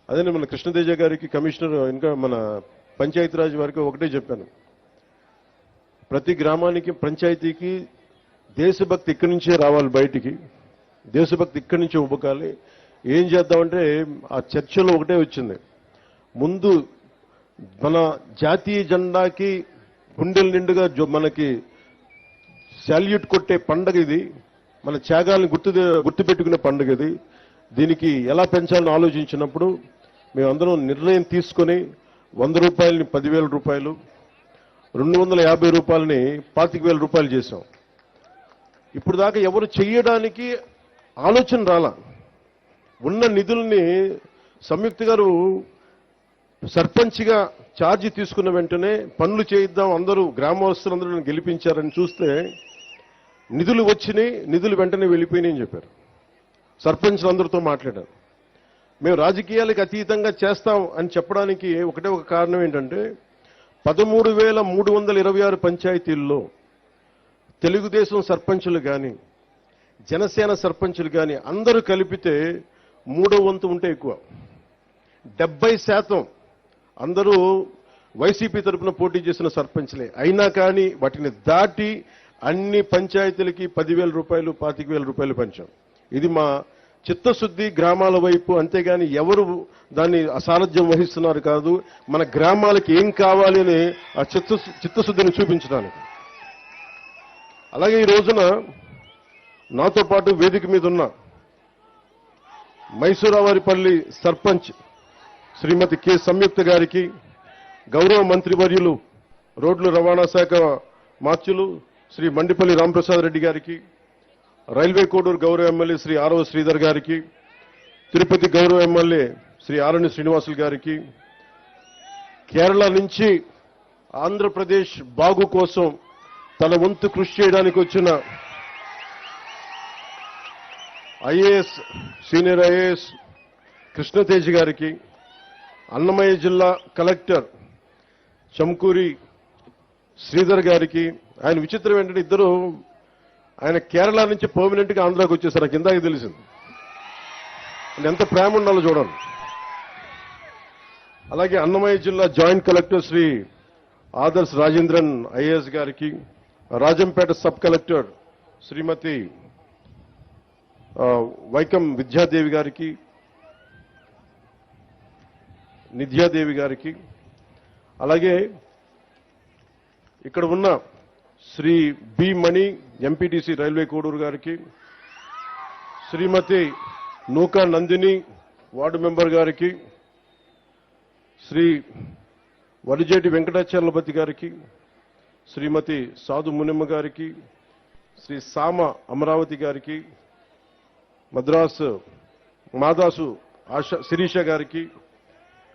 అదే మన కృష్ణతేజ గారికి కమిషనర్ ఇంకా మన పంచాయతీరాజ్ వారికి ఒకటే చెప్పాను. ప్రతి గ్రామానికి పంచాయతీకి దేశభక్తి ఇక్కడి నుంచే రావాలి, బయటికి దేశభక్తి ఇక్కడి నుంచే ఉబ్బకాలి. ఏం చేద్దామంటే ఆ చర్చలో ఒకటే వచ్చింది, ముందు మన జాతీయ జెండాకి గుండెల నిండుగా మనకి శాల్యూట్ కొట్టే పండగ ఇది, మన త్యాగాలను గుర్తుపెట్టుకునే పండుగ ఇది. దీనికి ఎలా పెంచాలని ఆలోచించినప్పుడు మేమందరం నిర్ణయం తీసుకొని 100 రూపాయలని 10,000 రూపాయలు, 250 రూపాయలని 25,000 రూపాయలు చేశాం. ఇప్పుడు దాకా ఎవరు చెయ్యడానికి ఆలోచన రాలా. ఉన్న నిధుల్ని సంయుక్త గారు సర్పంచ్గా ఛార్జీ తీసుకున్న వెంటనే పనులు చేయిద్దాం, అందరూ గ్రామస్తులందరూ గెలిపించారని చూస్తే నిధులు వచ్చినాయి, నిధులు వెంటనే వెళ్ళిపోయినాయని చెప్పారు. సర్పంచ్లందరితో మాట్లాడారు. మేము రాజకీయాలకు అతీతంగా చేస్తాం అని చెప్పడానికి ఒకటే ఒక కారణం ఏంటంటే 13,326 పంచాయతీల్లో తెలుగుదేశం సర్పంచులు కానీ జనసేన సర్పంచులు కానీ అందరూ కలిపితే 3వ వంతు ఉంటే ఎక్కువ. 70% అందరూ వైసీపీ తరఫున పోటీ చేసిన సర్పంచ్లే. అయినా కానీ వాటిని దాటి అన్ని పంచాయతీలకి 10,000 రూపాయలు 25,000 రూపాయలు పంచాం. ఇది మా చిత్తశుద్ధి గ్రామాల వైపు, అంతేగాని ఎవరు దాన్ని అసారథ్యం వహిస్తున్నారు కాదు, మన గ్రామాలకి ఏం కావాలి అని ఆ చిత్తశుద్ధిని చూపించడానికి. అలాగే ఈ రోజున నాతో పాటు వేదిక మీద ఉన్న మైసూరావారిపల్లి సర్పంచ్ శ్రీమతి కె సంయుక్త గారికి, గౌరవ మంత్రివర్యులు రోడ్లు రవాణా శాఖ మార్చులు శ్రీ మండిపల్లి రాంప్రసాద్ రెడ్డి గారికి, రైల్వే కోడూరు గౌరవ ఎమ్మెల్యే శ్రీ ఆరవ శ్రీధర్ గారికి, తిరుపతి గౌరవ ఎమ్మెల్యే శ్రీ ఆరణి శ్రీనివాసులు గారికి, కేరళ నుంచి ఆంధ్రప్రదేశ్ బాగు కోసం తన వంతు కృషి చేయడానికి వచ్చిన ఐఏఎస్ సీనియర్ ఐఏఎస్ కృష్ణతేజ్ గారికి, అన్నమయ్య జిల్లా కలెక్టర్ చంకూరి శ్రీధర్ గారికి. ఆయన విచిత్రం ఏంటంటే ఇద్దరు ఆయన కేరళ నుంచి పర్మనెంట్ గా ఆంధ్రాకి వచ్చేసారు. నాకు ఇందాక తెలిసింది. ఎంత ప్రేమ ఉండాలో చూడండి. అలాగే అన్నమయ్య జిల్లా joint collector Shri Adarsh Rajendran IAS గారికి, రాజంపేట సబ్ కలెక్టర్ శ్రీమతి వైకం విద్యాదేవి గారికి, నిధ్యాదేవి గారికి, అలాగే ఇక్కడ ఉన్న Shri B Mani MPTC railway Koduru గారికి, శ్రీమతి నూకా నందిని వార్డు మెంబర్ గారికి, శ్రీ వరిజేటి వెంకటాచలపతి గారికి, శ్రీమతి సాధు మునిమ్మ గారికి, శ్రీ సామ అమరావతి గారికి, మద్రాసు మాదాసు శిరీష గారికి,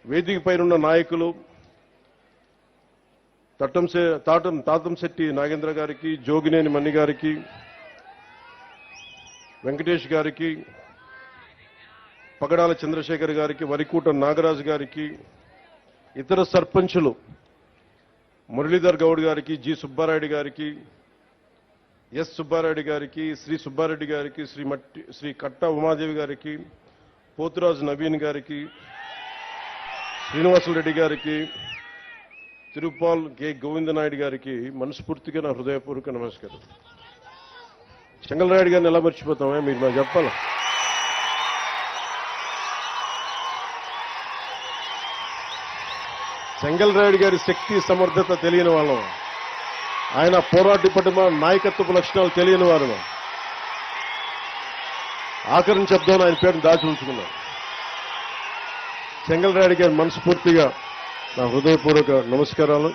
వేదిక పైనున్న నాయకులు తాతంశెట్టి నాగేంద్ర గారికి, జోగినేని మణి గారికి, వెంకటేష్ గారికి, పగడాల చంద్రశేఖర్ గారికి, వరికూట నాగరాజు గారికి, ఇతర సర్పంచులు మురళీధర్ గౌడ్ గారికి, జి సుబ్బారెడ్డి గారికి, ఎస్ సుబ్బారెడ్డి గారికి, శ్రీ సుబ్బారెడ్డి గారికి, శ్రీ కట్టా ఉమాదేవి గారికి, పోతురాజు నవీన్ గారికి, శ్రీనివాసులరెడ్డి గారికి, తిరుపాల్ కె గోవిందనాయుడు గారికి మనస్ఫూర్తిగా నా హృదయపూర్వక నమస్కారం. చెంగల్రాయుడు గారిని ఎలా మర్చిపోతామే, మీరు నాకు చెప్పాలా? చెంగల్రాయుడు గారి శక్తి సమర్థత తెలియని వాళ్ళం, ఆయన పోరాటి పట్టుమ నాయకత్వపు లక్షణాలు తెలియని వారు. ఆఖరిని చెప్దామని ఆయన పేరును దాచి ఉంచుకున్నాం. చెంగల్రాయుడు గారి మనస్ఫూర్తిగా నా హృదయపూర్వక నమస్కారాలు.